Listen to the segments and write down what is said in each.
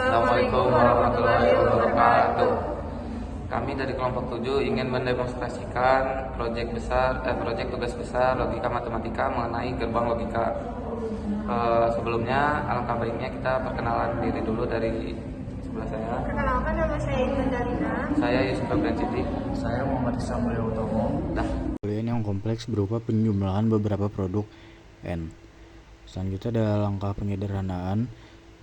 Assalamualaikum warahmatullahi wabarakatuh. Kami dari kelompok 7 ingin mendemonstrasikan proyek tugas besar logika matematika mengenai gerbang logika. Sebelumnya alangkah baiknya kita perkenalan diri dulu dari sebelah saya. Perkenalkan, nama saya Intan Dalina. Saya Yusuf Febrian Siti. Saya Muhammad Isam Mulya Utomo. Yang kompleks berupa penjumlahan beberapa produk N. Selanjutnya ada langkah penyederhanaan.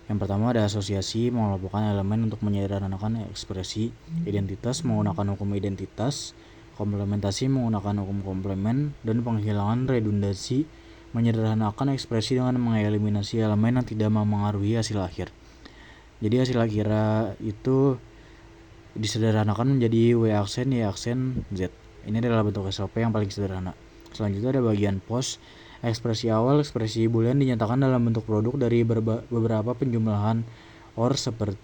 Yang pertama ada asosiasi, mengelompokkan elemen untuk menyederhanakan ekspresi. Identitas, menggunakan hukum identitas. Komplementasi, menggunakan hukum komplement. Dan penghilangan redundansi, menyederhanakan ekspresi dengan mengeliminasi elemen yang tidak memengaruhi hasil akhir. Jadi hasil akhirnya itu disederhanakan menjadi W aksen, Y aksen, Z. Ini adalah bentuk SOP yang paling sederhana. Selanjutnya ada bagian POS. Ekspresi awal, ekspresi boolean dinyatakan dalam bentuk produk dari beberapa penjumlahan OR seperti.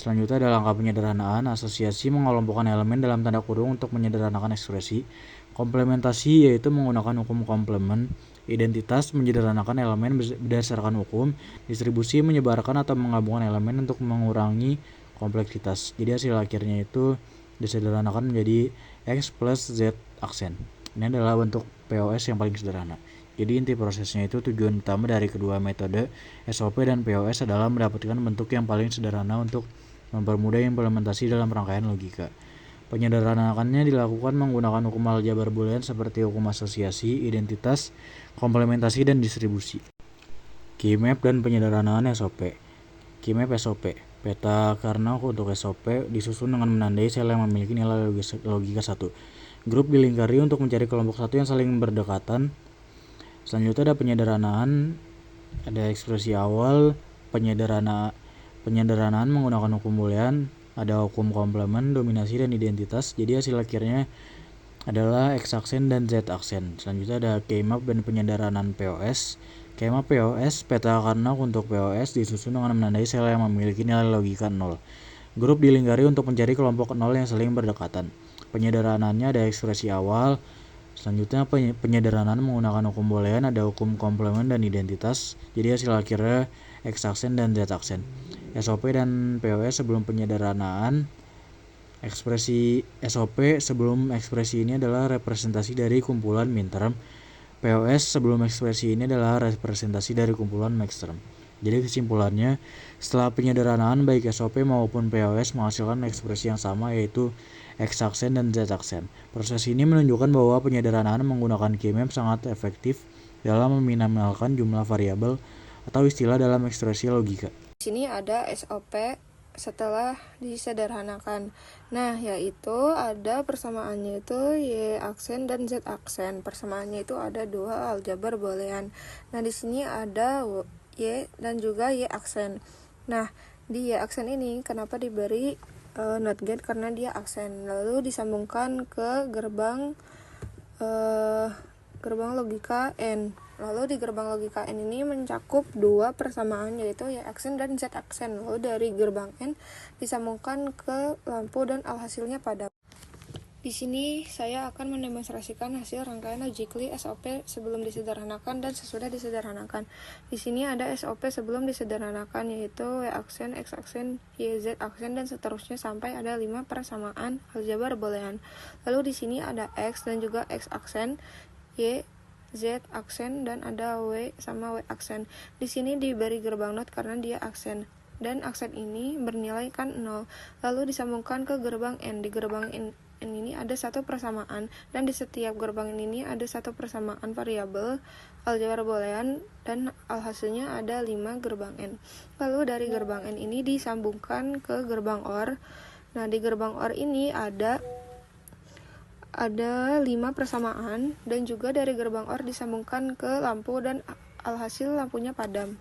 Selanjutnya ada langkah penyederhanaan. Asosiasi, mengelompokkan elemen dalam tanda kurung untuk menyederhanakan ekspresi. Komplementasi, yaitu menggunakan hukum komplement. Identitas, menyederhanakan elemen berdasarkan hukum. Distribusi, menyebarkan atau menggabungkan elemen untuk mengurangi kompleksitas. Jadi hasil akhirnya itu disederhanakan menjadi X plus Z aksen. Ini adalah bentuk POS yang paling sederhana. Jadi inti prosesnya itu tujuan utama dari kedua metode SOP dan POS adalah mendapatkan bentuk yang paling sederhana untuk mempermudah implementasi dalam rangkaian logika. Penyederhanaannya dilakukan menggunakan hukum aljabar boolean seperti hukum asosiasi, identitas, komplementasi, dan distribusi. Keymap dan penyederhanaan SOP. Keymap SOP. Peta Karnaugh untuk SOP disusun dengan menandai sel yang memiliki nilai logika 1. Grup dilingkari untuk mencari kelompok 1 yang saling berdekatan. Selanjutnya ada penyederhanaan, ada ekspresi awal, penyederhanaan menggunakan hukum boolean, ada hukum komplement, dominasi, dan identitas. Jadi hasil akhirnya adalah X aksen dan Z aksen. Selanjutnya ada keymap dan penyederhanaan POS. Keymap POS, peta Karnaugh untuk POS disusun dengan menandai sel yang memiliki nilai logika 0. Grup dilingkari untuk mencari kelompok 0 yang saling berdekatan. Penyederhanaannya ada ekspresi awal. Selanjutnya penyederhanaan menggunakan hukum boolean, ada hukum komplement dan identitas. Jadi hasil akhirnya X aksen dan Z aksen. SOP dan POS sebelum penyederhanaan. Ekspresi SOP sebelum ekspresi ini adalah representasi dari kumpulan minterm. POS sebelum ekspresi ini adalah representasi dari kumpulan maxterm. Jadi kesimpulannya, setelah penyederhanaan baik SOP maupun POS menghasilkan ekspresi yang sama, yaitu X aksen dan Z aksen. Proses ini menunjukkan bahwa penyederhanaan menggunakan keymap sangat efektif dalam meminimalkan jumlah variabel atau istilah dalam ekspresi logika. Di sini ada SOP setelah disederhanakan. Nah, yaitu ada persamaannya itu Y aksen dan Z aksen. Persamaannya itu ada dua aljabar boolean. Nah, di sini ada Y dan juga Y aksen. Nah, di Y aksen ini kenapa diberi not get? Karena dia aksen. Lalu disambungkan ke gerbang logika N. Lalu di gerbang logika N ini mencakup dua persamaan, yaitu Y aksen dan Z aksen. Lalu dari gerbang N disambungkan ke lampu dan alhasilnya padam. Di sini saya akan mendemonstrasikan hasil rangkaian logically SOP sebelum disederhanakan dan sesudah disederhanakan. Di sini ada SOP sebelum disederhanakan, yaitu Y aksen, X aksen, Y, Z aksen, dan seterusnya sampai ada 5 persamaan aljabar boolean. Lalu di sini ada X dan juga X aksen, Y, Z aksen, dan ada W sama W aksen. Di sini diberi gerbang not karena dia aksen. Dan aksen ini bernilai kan 0. Lalu disambungkan ke gerbang N. Di gerbang N ini ada satu persamaan, dan di setiap gerbang ini ada satu persamaan variabel aljabar boolean, dan alhasilnya ada 5 gerbang N. Lalu dari gerbang N ini disambungkan ke gerbang OR. Nah, di gerbang OR ini ada 5 persamaan, dan juga dari gerbang OR disambungkan ke lampu dan alhasil lampunya padam.